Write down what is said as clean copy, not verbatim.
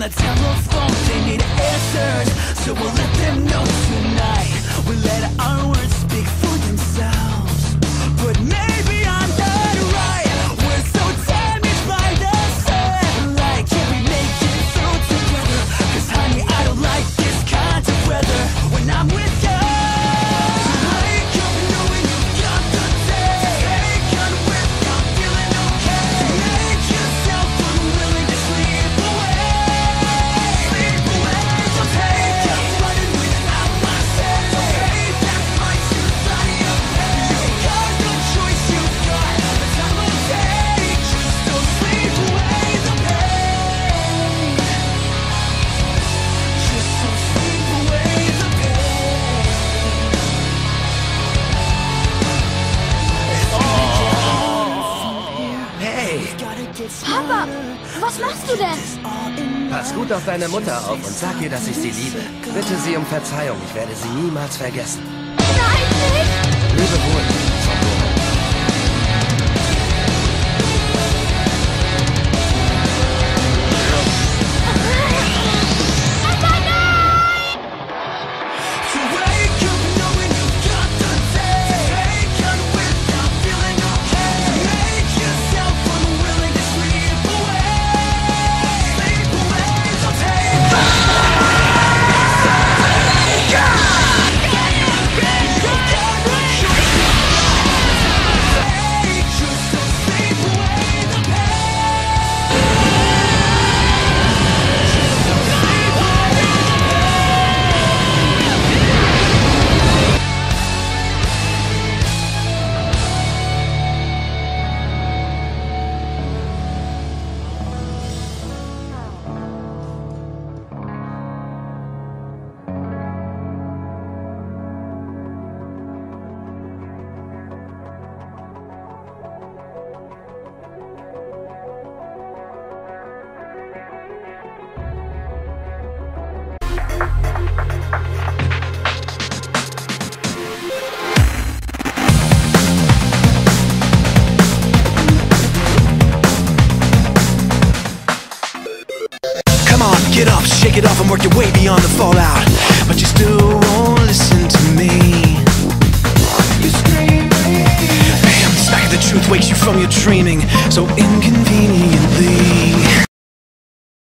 the downloads phone, they need answers, so we'll let them know tonight. We let our words speak for themselves, but maybe I'm not right. We're so damaged by the sunlight. Can we make it through together? Cause honey, I don't like this kind of weather when I'm with you. Papa, was machst du denn? Pass gut auf deine Mutter auf und sag ihr, dass ich sie liebe. Bitte sie um Verzeihung, ich werde sie niemals vergessen. Nein, nicht! Lebe wohl, Sandro. Get up, shake it off and work your way beyond the fallout. But you still won't listen to me. You scream, bam, the smack of the truth wakes you from your dreaming so inconveniently.